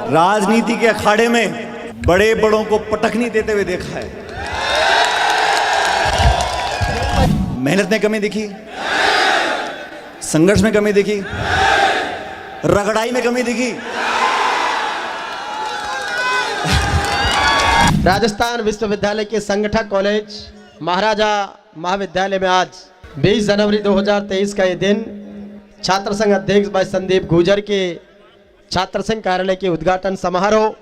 राजनीति के अखाड़े में बड़े बड़ों को पटखनी देते हुए देखा है। मेहनत में कमी दिखी, संघर्ष में कमी दिखी, रगड़ाई में कमी दिखी। राजस्थान विश्वविद्यालय के संगठक कॉलेज महाराजा महाविद्यालय में आज 20 जनवरी 2023 का ये दिन छात्र संघ अध्यक्ष भाई संदीप गुर्जर के छात्र संघ कार्यालय के उद्घाटन समारोह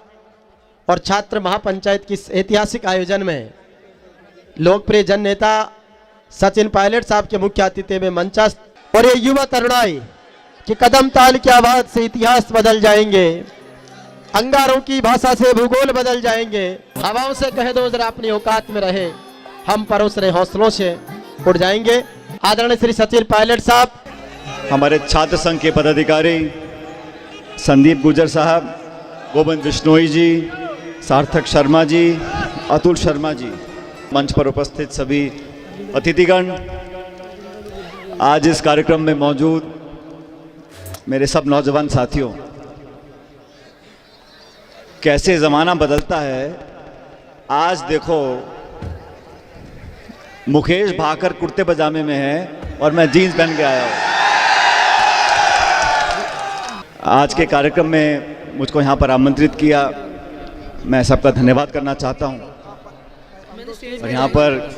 और छात्र महापंचायत की ऐतिहासिक आयोजन में लोकप्रिय जन नेता सचिन पायलट साहब के मुख्य आतिथ्य में मंचस्थ और ये युवा तरुणाई कि कदम ताल की आवाज से इतिहास बदल जाएंगे, अंगारों की भाषा से भूगोल बदल जाएंगे, हवाओं से कह दो जरा अपनी औकात में रहे, हम परोस रहे हौसलों से उड़ जाएंगे। आदरणीय श्री सचिन पायलट साहब, हमारे छात्र संघ के पदाधिकारी संदीप गुर्जर साहब, गोविंद बिश्नोई जी, सार्थक शर्मा जी, अतुल शर्मा जी, मंच पर उपस्थित सभी अतिथिगण, आज इस कार्यक्रम में मौजूद मेरे सब नौजवान साथियों, कैसे ज़माना बदलता है। आज देखो मुकेश भाकर कुर्ते पजामे में है और मैं जीन्स पहन के आया हूँ। आज के कार्यक्रम में मुझको यहाँ पर आमंत्रित किया, मैं सबका धन्यवाद करना चाहता हूँ। और यहाँ पर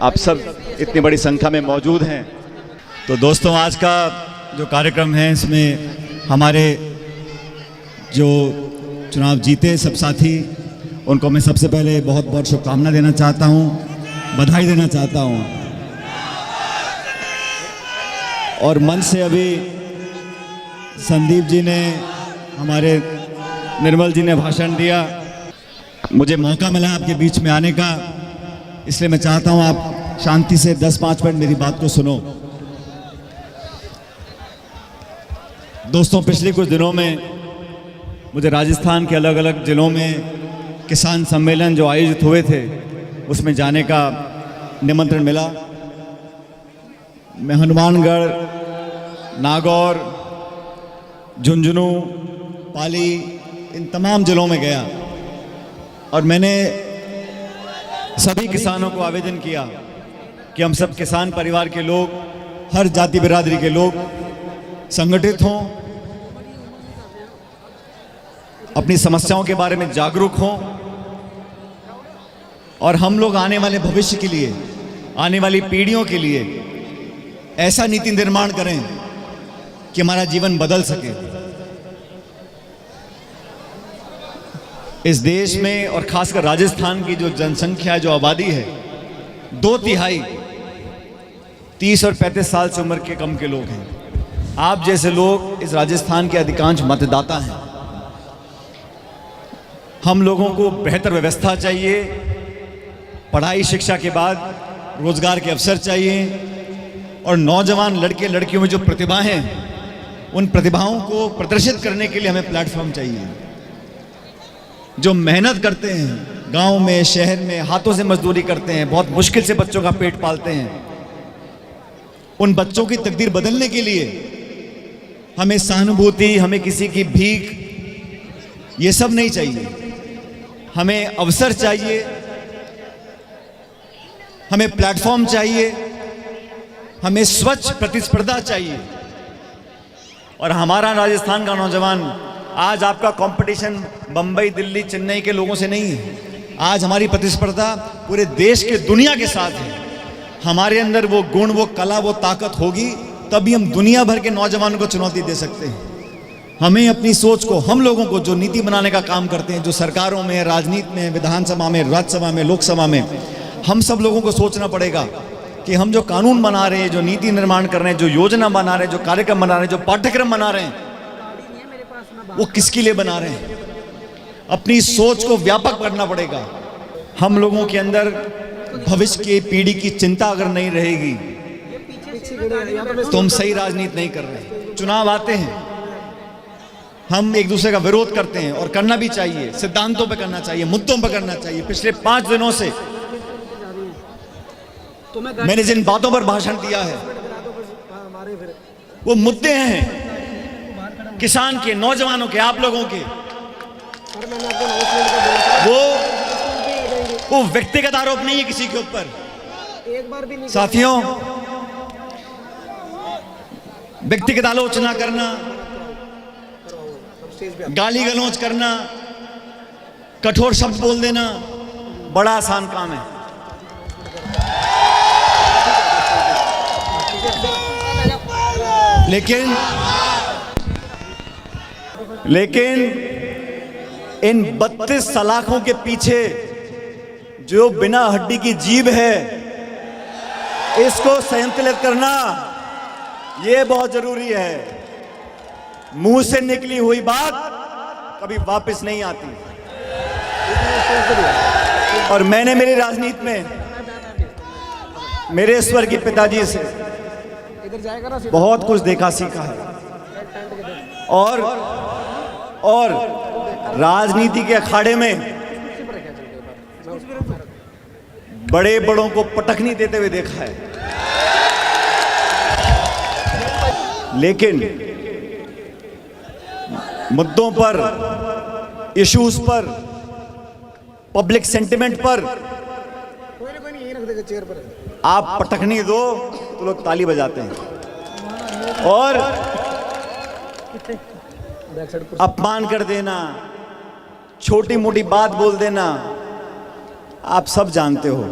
आप सब इतनी बड़ी संख्या में मौजूद हैं। तो दोस्तों, आज का जो कार्यक्रम है इसमें हमारे जो चुनाव जीते सब साथी, उनको मैं सबसे पहले बहुत बहुत शुभकामना देना चाहता हूँ, बधाई देना चाहता हूँ। और मंच से अभी संदीप जी ने, हमारे निर्मल जी ने भाषण दिया, मुझे मौका मिला आपके बीच में आने का, इसलिए मैं चाहता हूँ आप शांति से 10-5 मिनट मेरी बात को सुनो। दोस्तों, पिछले कुछ दिनों में मुझे राजस्थान के अलग अलग जिलों में किसान सम्मेलन जो आयोजित हुए थे उसमें जाने का निमंत्रण मिला। मैं हनुमानगढ़, नागौर, झुंझुनू, पाली, इन तमाम जिलों में गया और मैंने सभी किसानों को आवेदन किया कि हम सब किसान परिवार के लोग, हर जाति बिरादरी के लोग संगठित हों, अपनी समस्याओं के बारे में जागरूक हों और हम लोग आने वाले भविष्य के लिए, आने वाली पीढ़ियों के लिए ऐसा नीति निर्माण करें कि हमारा जीवन बदल सके। इस देश में और खासकर राजस्थान की जो जनसंख्या, जो आबादी है, 2/3 30 और 35 साल से उम्र के कम के लोग हैं। आप जैसे लोग इस राजस्थान के अधिकांश मतदाता हैं। हम लोगों को बेहतर व्यवस्था चाहिए, पढ़ाई शिक्षा के बाद रोजगार के अवसर चाहिए और नौजवान लड़के लड़कियों में जो प्रतिभा हैं, उन प्रतिभाओं को प्रदर्शित करने के लिए हमें प्लेटफॉर्म चाहिए। जो मेहनत करते हैं, गांव में, शहर में हाथों से मजदूरी करते हैं, बहुत मुश्किल से बच्चों का पेट पालते हैं, उन बच्चों की तकदीर बदलने के लिए हमें सहानुभूति, हमें किसी की भीख, ये सब नहीं चाहिए। हमें अवसर चाहिए, हमें प्लेटफॉर्म चाहिए, हमें स्वच्छ प्रतिस्पर्धा चाहिए। और हमारा राजस्थान का नौजवान, आज आपका कंपटीशन बंबई, दिल्ली, चेन्नई के लोगों से नहीं है। आज हमारी प्रतिस्पर्धा पूरे देश के, दुनिया के साथ है। हमारे अंदर वो गुण, वो कला, वो ताकत होगी तभी हम दुनिया भर के नौजवानों को चुनौती दे सकते हैं। हमें अपनी सोच को, हम लोगों को जो नीति बनाने का काम करते हैं, जो सरकारों में, राजनीति में, विधानसभा में, राज्यसभा में, लोकसभा में, हम सब लोगों को सोचना पड़ेगा कि हम जो कानून बना रहे हैं, जो नीति निर्माण कर रहे हैं, जो योजना बना रहे हैं, जो कार्यक्रम बना रहे हैं, जो पाठ्यक्रम बना रहे हैं, वो किसके लिए बना रहे हैं। अपनी सोच को व्यापक करना पड़ेगा। हम लोगों के अंदर भविष्य की पीढ़ी की चिंता अगर नहीं रहेगी तो हम सही राजनीति नहीं कर रहे। चुनाव आते हैं, हम एक दूसरे का विरोध करते हैं और करना भी चाहिए, सिद्धांतों पे करना चाहिए, मुद्दों पे करना चाहिए। पिछले 5 दिनों से मैंने जिन बातों पर भाषण दिया है वो मुद्दे हैं किसान के, नौजवानों के, आप लोगों के। वो व्यक्तिगत आरोप नहीं है किसी के ऊपर। साथियों, व्यक्तिगत आलोचना करना, गाली गलौज करना, कठोर शब्द बोल देना बड़ा आसान काम है। लेकिन इन 32 सलाखों के पीछे जो बिना हड्डी की जीभ है, इसको संतुलित करना यह बहुत जरूरी है। मुंह से निकली हुई बात कभी वापस नहीं आती। और मैंने मेरी राजनीति में मेरे स्वर्गीय पिताजी से बहुत कुछ देखा सीखा है। और राजनीति के अखाड़े में बड़े बड़ों को पटखनी देते हुए देखा है। लेकिन मुद्दों पर, इश्यूज पर, पब्लिक सेंटिमेंट पर आप पटखनी दो तो लोग ताली बजाते हैं। और अपमान कर देना, छोटी मोटी बात बोल देना, आप सब जानते हो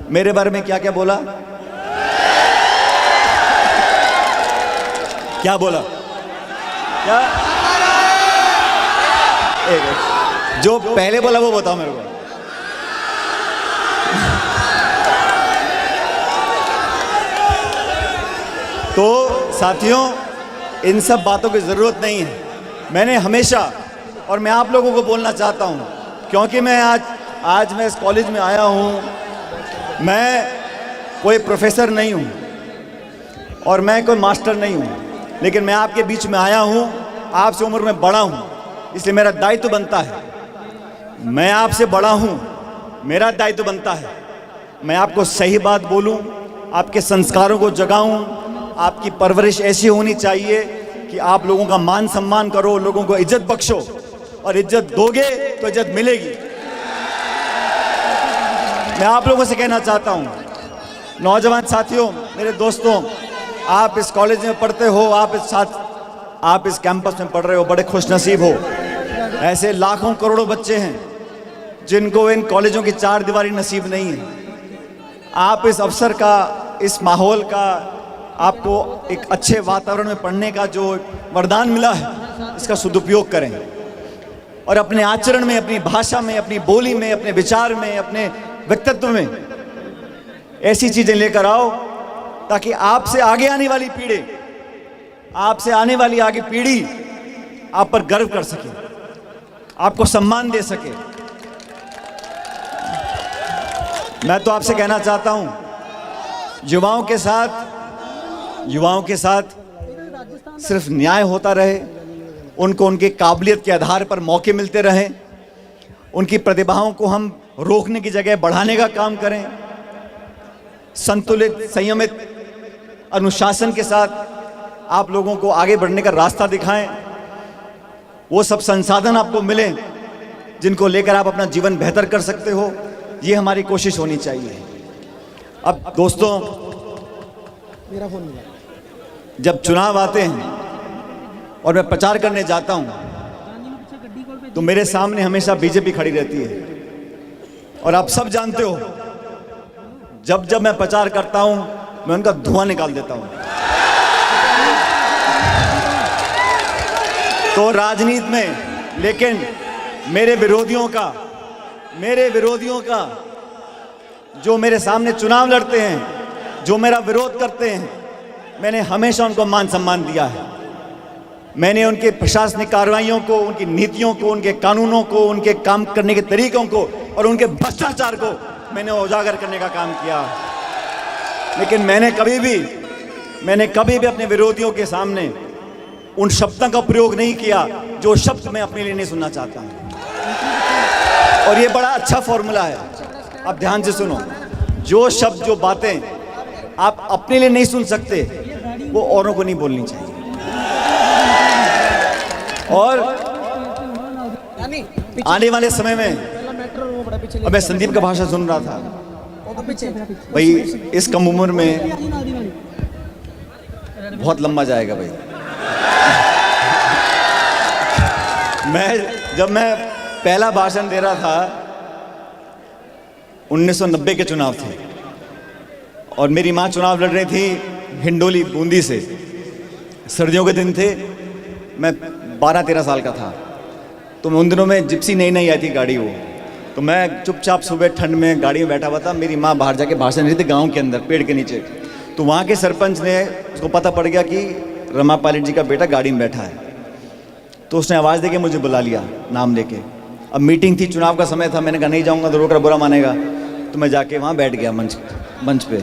मेरे बारे में क्या क्या बोला। क्या बोला? क्या जो पहले बोला वो बताओ मेरे को। तो साथियों, इन सब बातों की जरूरत नहीं है। मैंने हमेशा, और मैं आप लोगों को बोलना चाहता हूं, क्योंकि मैं आज मैं इस कॉलेज में आया हूं। मैं कोई प्रोफेसर नहीं हूं और मैं कोई मास्टर नहीं हूं, लेकिन मैं आपके बीच में आया हूं, आपसे उम्र में बड़ा हूं, इसलिए मेरा दायित्व बनता है। मैं आपसे बड़ा हूं, मेरा दायित्व बनता है मैं आपको सही बात बोलूं, आपके संस्कारों को जगाऊं। आपकी परवरिश ऐसी होनी चाहिए कि आप लोगों का मान सम्मान करो, लोगों को इज्जत बख्शो, और इज्जत दोगे तो इज्जत मिलेगी। मैं आप लोगों से कहना चाहता हूं, नौजवान साथियों, मेरे दोस्तों, आप इस कॉलेज में पढ़ते हो, आप इस कैंपस में पढ़ रहे हो, बड़े खुशनसीब हो। ऐसे लाखों करोड़ों बच्चे हैं जिनको इन कॉलेजों की चार दीवारी नसीब नहीं है। आप इस अवसर का, इस माहौल का, आपको एक अच्छे वातावरण में पढ़ने का जो वरदान मिला है, इसका सदुपयोग करें और अपने आचरण में, अपनी भाषा में, अपनी बोली में, अपने विचार में, अपने व्यक्तित्व में ऐसी चीजें लेकर आओ ताकि आपसे आगे आने वाली पीढ़ी, आपसे आने वाली आगे पीढ़ी आप पर गर्व कर सके, आपको सम्मान दे सके। मैं तो आपसे कहना चाहता हूं, युवाओं के साथ सिर्फ न्याय होता रहे, उनको उनके काबिलियत के आधार पर मौके मिलते रहें, उनकी प्रतिभाओं को हम रोकने की जगह बढ़ाने का काम करें। संतुलित, संयमित, अनुशासन के साथ आप लोगों को आगे बढ़ने का रास्ता दिखाएं। वो सब संसाधन आपको मिले जिनको लेकर आप अपना जीवन बेहतर कर सकते हो। ये हमारी कोशिश होनी चाहिए। अब दोस्तों, मेरा फोन मिला, जब चुनाव आते हैं और मैं प्रचार करने जाता हूं तो मेरे सामने हमेशा बीजेपी खड़ी रहती है। और आप सब जानते हो, जब मैं प्रचार करता हूं मैं उनका धुआं निकाल देता हूं। तो राजनीति में, लेकिन मेरे विरोधियों का जो मेरे सामने चुनाव लड़ते हैं, जो मेरा विरोध करते हैं, मैंने हमेशा उनको मान सम्मान दिया है। मैंने उनके प्रशासनिक कार्रवाइयों को, उनकी नीतियों को, उनके कानूनों को, उनके काम करने के तरीकों को और उनके भ्रष्टाचार को मैंने उजागर करने का काम किया। लेकिन मैंने कभी भी अपने विरोधियों के सामने उन शब्दों का प्रयोग नहीं किया जो शब्द मैं अपने लिए नहीं सुनना चाहता हूं। और ये बड़ा अच्छा फॉर्मूला है, आप ध्यान से सुनो। जो शब्द, जो बातें आप अपने लिए नहीं सुन सकते, वो औरों को नहीं बोलनी चाहिए। और आने वाले समय में, अब मैं संदीप का भाषण सुन रहा था भाई, इस कम उम्र में बहुत लंबा जाएगा भाई। जब मैं पहला भाषण दे रहा था 1990 के चुनाव थे और मेरी माँ चुनाव लड़ रही थी हिंडोली बूंदी से, सर्दियों के दिन थे, मैं 12-13 साल का था। तो मैं उन दिनों में जिप्सी नई आई थी गाड़ी वो, तो मैं चुपचाप सुबह ठंड में गाड़ी में बैठा हुआ था। मेरी माँ बाहर जाके भाषण दे रही थी गाँव के अंदर पेड़ के नीचे। तो वहाँ के सरपंच ने, उसको पता पड़ गया कि रमा पायलट जी का बेटा गाड़ी में बैठा है, तो उसने आवाज़ दे के मुझे बुला लिया नाम लेके। अब मीटिंग थी, चुनाव का समय था, मैंने कहा नहीं जाऊँगा तो रोकर बुरा मानेगा, तो मैं जाके वहाँ बैठ गया मंच पे।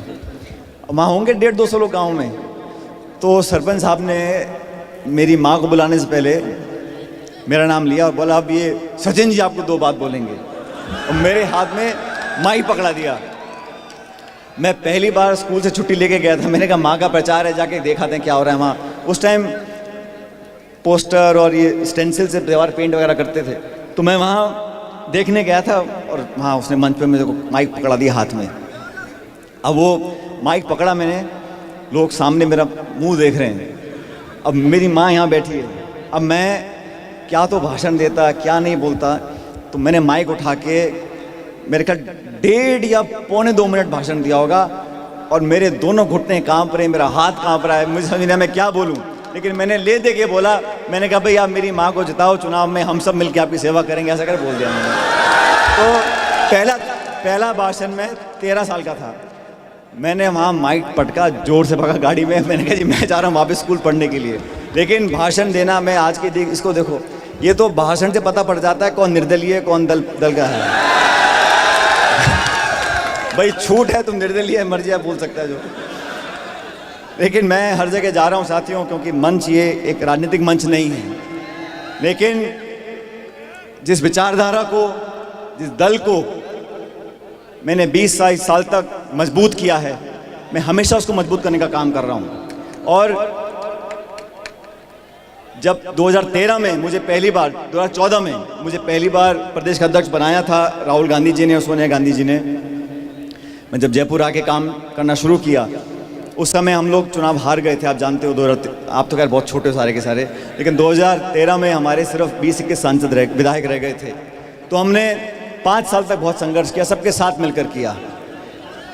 वहाँ होंगे 150-200 लोग गाँव में। तो सरपंच साहब ने मेरी माँ को बुलाने से पहले मेरा नाम लिया और बोला अब ये सचिन जी आपको 2 बात बोलेंगे, और मेरे हाथ में माइक पकड़ा दिया। मैं पहली बार स्कूल से छुट्टी लेके गया था, मैंने कहा माँ का प्रचार है, जाके देखा था क्या हो रहा है वहाँ। उस टाइम पोस्टर और ये स्टेंसिल से दीवार पेंट वगैरह करते थे, तो मैं वहाँ देखने गया था और वहाँ उसने मंच पे मेरे को माइक पकड़ा दिया हाथ में। अब वो माइक पकड़ा मैंने, लोग सामने मेरा मुंह देख रहे हैं, अब मेरी माँ यहाँ बैठी है, अब मैं क्या तो भाषण देता क्या नहीं बोलता। तो मैंने माइक उठा के मेरे ख्याल 1.5 या 1.25 मिनट भाषण दिया होगा, और मेरे दोनों घुटने कांप रहे, मेरा हाथ कांप रहा है, मुझे समझ नहीं आया मैं क्या बोलूँ। लेकिन मैंने ले दे के बोला, मैंने कहा भाई आप मेरी माँ को जिताओ चुनाव में, हम सब मिलकर आपकी सेवा करेंगे, ऐसा कर बोल दिया मैंने। तो पहला भाषण में 13 साल का था, मैंने वहाँ माइक पटका, जोर से भगा गाड़ी में, मैंने कहा जी मैं जा रहा हूँ वापस स्कूल पढ़ने के लिए। लेकिन भाषण देना, मैं आज के इसको देखो, ये तो भाषण से पता पड़ जाता है कौन निर्दलीय है कौन दल का है। भाई छूट है, तुम निर्दलीय है मर्जी बोल सकता है जो। लेकिन मैं हर जगह जा रहा हूँ साथियों, क्योंकि मंच ये एक राजनीतिक मंच नहीं है, लेकिन जिस विचारधारा को, जिस दल को मैंने 20 साल तक मजबूत किया है, मैं हमेशा उसको मजबूत करने का काम कर रहा हूँ। और जब 2013 में मुझे पहली बार, 2014 में मुझे पहली बार प्रदेश का अध्यक्ष बनाया था राहुल गांधी जी ने और सोनिया गांधी जी ने, मैं जब जयपुर आके काम करना शुरू किया, उस समय हम लोग चुनाव हार गए थे, आप जानते हो। आप तो खैर बहुत छोटे हो सारे के सारे, लेकिन 2013 में हमारे सिर्फ 20-21 सांसद विधायक रह गए थे। तो हमने 5 साल तक बहुत संघर्ष किया, सबके साथ मिलकर किया।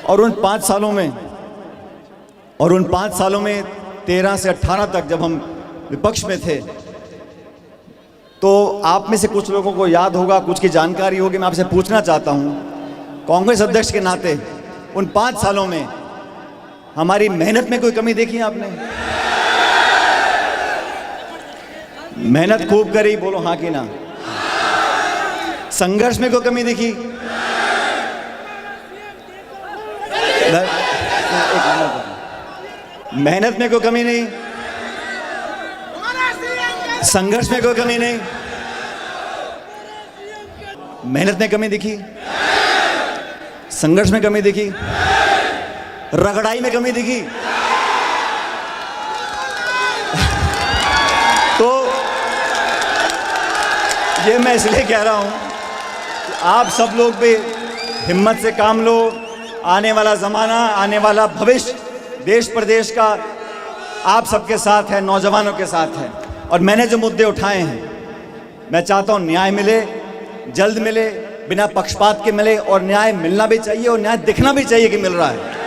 और उन 5 सालों में 13 से 18 तक जब हम विपक्ष में थे, तो आप में से कुछ लोगों को याद होगा, कुछ की जानकारी होगी, मैं आपसे पूछना चाहता हूं, कांग्रेस अध्यक्ष के नाते उन 5 सालों में हमारी मेहनत में कोई कमी देखी है आपने? मेहनत खूब करी, बोलो हाँ कि ना। संघर्ष में कोई कमी दिखी? मेहनत में कोई कमी नहीं, संघर्ष में कोई कमी नहीं, मेहनत में कमी दिखी, संघर्ष में कमी दिखी, रगड़ाई में कमी दिखी। तो ये मैं इसलिए कह रहा हूं कि आप सब लोग भी हिम्मत से काम लो। आने वाला ज़माना, आने वाला भविष्य देश प्रदेश का आप सबके साथ है, नौजवानों के साथ है। और मैंने जो मुद्दे उठाए हैं, मैं चाहता हूं न्याय मिले, जल्द मिले, बिना पक्षपात के मिले, और न्याय मिलना भी चाहिए और न्याय दिखना भी चाहिए कि मिल रहा है।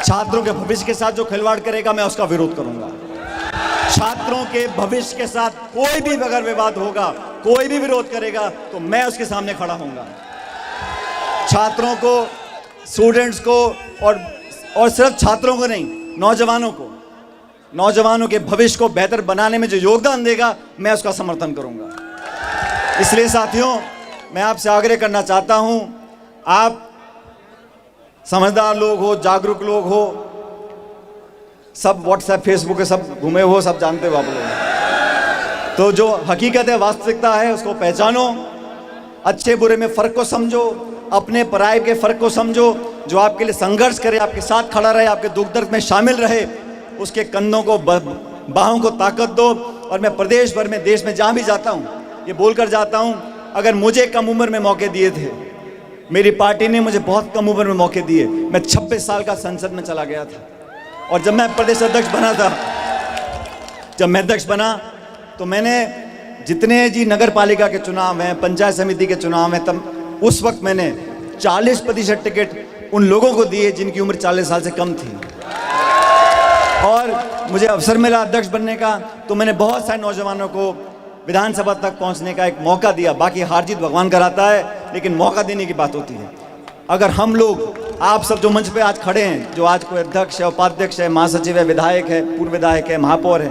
छात्रों के भविष्य के साथ जो खिलवाड़ करेगा, मैं उसका विरोध करूंगा। छात्रों के भविष्य के साथ कोई भी अगर विवाद होगा, कोई भी विरोध करेगा, तो मैं उसके सामने खड़ा होऊंगा। छात्रों को, स्टूडेंट्स को, और सिर्फ छात्रों को नहीं, नौजवानों के भविष्य को बेहतर बनाने में जो योगदान देगा, मैं उसका समर्थन करूंगा। इसलिए साथियों, मैं आपसे आग्रह करना चाहता हूं, आप समझदार लोग हो, जागरूक लोग हो, सब व्हाट्सएप फेसबुक पे सब घूमे हो, सब जानते हो आप लोग। तो जो हकीकत है, वास्तविकता है, उसको पहचानो, अच्छे बुरे में फ़र्क को समझो, अपने पराये के फ़र्क को समझो। जो आपके लिए संघर्ष करे, आपके साथ खड़ा रहे, आपके दुख दर्द में शामिल रहे, उसके कंधों को, बाहों को ताकत दो। और मैं प्रदेश भर में, देश में जहाँ भी जाता हूँ, ये बोलकर जाता हूं, अगर मुझे कम उम्र में मौके दिए थे, मेरी पार्टी ने मुझे बहुत कम उम्र में मौके दिए। मैं 26 साल का संसद में चला गया था, और जब मैं प्रदेश अध्यक्ष बना था, जब मैं अध्यक्ष बना तो मैंने जितने जी नगर पालिका के चुनाव हैं, पंचायत समिति के चुनाव हैं, तब उस वक्त मैंने 40% टिकट उन लोगों को दिए जिनकी उम्र 40 साल से कम थी। और मुझे अवसर मिला अध्यक्ष बनने का, तो मैंने बहुत सारे नौजवानों को विधानसभा तक पहुंचने का एक मौका दिया। बाकी हार जीत भगवान कराता है, लेकिन मौका देने की बात होती है। अगर हम लोग, आप सब जो मंच पे आज खड़े हैं, जो आज कोई अध्यक्ष है, उपाध्यक्ष है, महासचिव है, विधायक है, पूर्व विधायक है, महापौर है,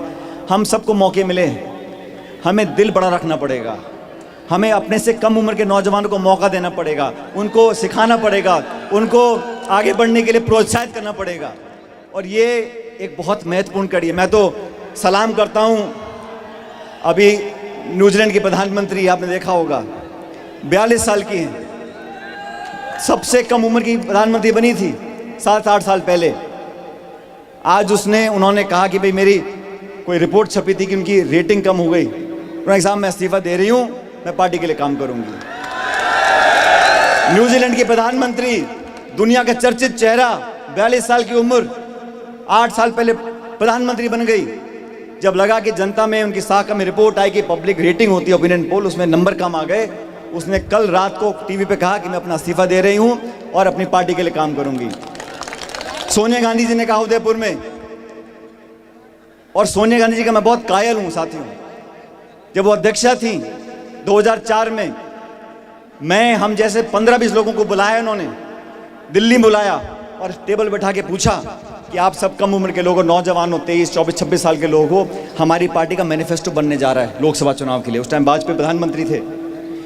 हम सबको मौके मिले हैं। हमें दिल बड़ा रखना पड़ेगा, हमें अपने से कम उम्र के नौजवानों को मौका देना पड़ेगा, उनको सिखाना पड़ेगा, उनको आगे बढ़ने के लिए प्रोत्साहित करना पड़ेगा। और ये एक बहुत महत्वपूर्ण कड़ी है। मैं तो सलाम करता हूँ, अभी न्यूजीलैंड की प्रधानमंत्री, आपने देखा होगा, 42 साल की हैं, सबसे कम उम्र की प्रधानमंत्री बनी थी 7-8 साल पहले। आज उन्होंने कहा कि भाई मेरी कोई रिपोर्ट छपी थी कि उनकी रेटिंग कम हो गई, उन्होंने कहा मैं इस्तीफा दे रही हूँ, मैं पार्टी के लिए काम करूंगी। न्यूजीलैंड की प्रधानमंत्री, दुनिया का चर्चित चेहरा, 42 साल की उम्र, 8 साल पहले प्रधानमंत्री बन गई। जब लगा कि जनता में उनकी साख में रिपोर्ट आई कि पब्लिक रेटिंग होती है, ओपिनियन पोल, उसमें नंबर कम आ गए, उसने कल रात को टीवी पे कहा कि मैं अपना इस्तीफा दे रही हूं और अपनी पार्टी के लिए काम करूंगी। सोनिया गांधी जी ने कहा उदयपुर में, और सोनिया गांधी जी का मैं बहुत कायल हूं साथियों। जब वो अध्यक्षा थी 2004 में, हम जैसे 15-20 लोगों को बुलाया, उन्होंने दिल्ली में बुलाया और टेबल बैठा के पूछा कि आप सब कम उम्र के लोग हो, नौजवान हो, 23, 24, 26 साल के लोग हो, हमारी पार्टी का मैनिफेस्टो बनने जा रहा है लोकसभा चुनाव के लिए। उस टाइम वाजपेयी प्रधानमंत्री थे,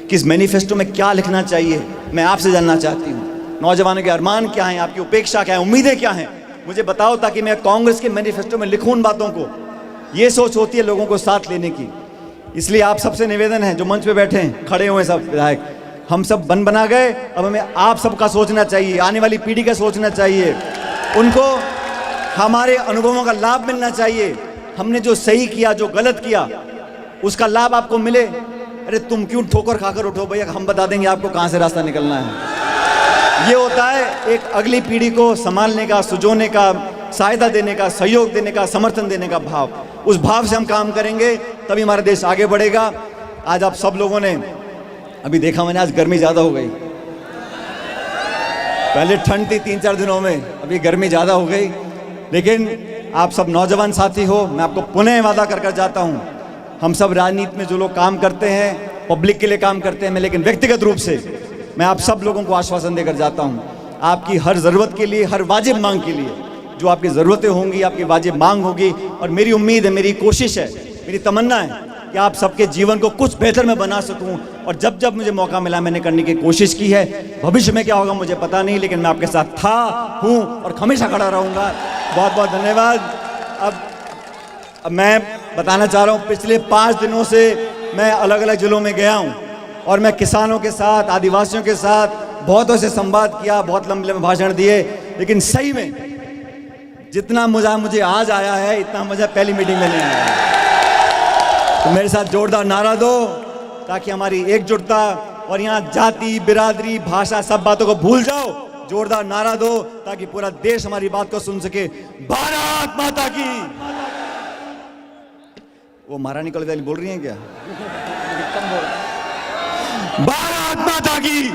कि इस मैनिफेस्टो में क्या लिखना चाहिए, मैं आपसे जानना चाहती हूँ। नौजवानों के अरमान क्या हैं, आपकी उपेक्षा क्या है, उम्मीदें क्या हैं, मुझे बताओ, ताकि मैं कांग्रेस के मैनिफेस्टो में लिखूं उन बातों को। ये सोच होती है लोगों को साथ लेने की। इसलिए आप सबसे निवेदन है, जो मंच पे बैठे हैं, खड़े हुए सब विधायक, हम सब बना गए, अब हमें आप सबका सोचना चाहिए, आने वाली पीढ़ी का सोचना चाहिए, उनको हमारे अनुभवों का लाभ मिलना चाहिए। हमने जो सही किया, जो गलत किया, उसका लाभ आपको मिले। अरे तुम क्यों ठोकर खाकर उठो भैया, हम बता देंगे आपको कहां से रास्ता निकलना है। ये होता है एक अगली पीढ़ी को संभालने का, सुजोने का, सहायता देने का, सहयोग देने का, समर्थन देने का भाव। उस भाव से हम काम करेंगे, तभी हमारा देश आगे बढ़ेगा। आज आप सब लोगों ने अभी देखा, मैंने आज गर्मी ज़्यादा हो गई, पहले ठंड थी 3-4 दिनों में, अभी गर्मी ज़्यादा हो गई। लेकिन आप सब नौजवान साथी हो, मैं आपको पुनः वादा कर जाता हूँ, हम सब राजनीति में जो लोग काम करते हैं, पब्लिक के लिए काम करते हैं, मैं लेकिन व्यक्तिगत रूप से मैं आप सब लोगों को आश्वासन देकर जाता हूँ, आपकी हर ज़रूरत के लिए, हर वाजिब मांग के लिए, जो आपकी ज़रूरतें होंगी, आपकी वाजिब मांग होगी। और मेरी उम्मीद है, मेरी कोशिश है, मेरी तमन्ना है कि आप सबके जीवन को कुछ बेहतर मैं बना सकूं। और जब जब मुझे मौका मिला, मैंने करने की कोशिश की है। भविष्य में क्या होगा मुझे पता नहीं, लेकिन मैं आपके साथ था, हूँ और हमेशा खड़ा रहूँगा। बहुत बहुत धन्यवाद। अब मैं बताना चाह रहा हूँ, पिछले 5 दिनों से मैं अलग अलग जिलों में गया हूँ, और मैं किसानों के साथ, आदिवासियों के साथ बहुतों से संवाद किया, बहुत लंबे लंबे भाषण दिए, लेकिन सही में जितना मजा मुझे आज आया है, इतना मजा पहली मीटिंग में नहीं आया। तो मेरे साथ जोरदार नारा दो, ताकि हमारी एकजुटता, और यहाँ जाति, बिरादरी, भाषा, सब बातों को भूल जाओ। जोरदार नारा दो, ताकि पूरा देश हमारी बात को सुन सके। भारत माता की। वो महारानी कॉलेज बोल रही हैं क्या? भारत माता की।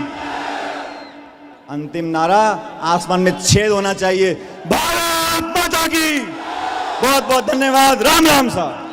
अंतिम नारा आसमान में छेद होना चाहिए, भारत माता की। बहुत बहुत धन्यवाद। राम राम साहब।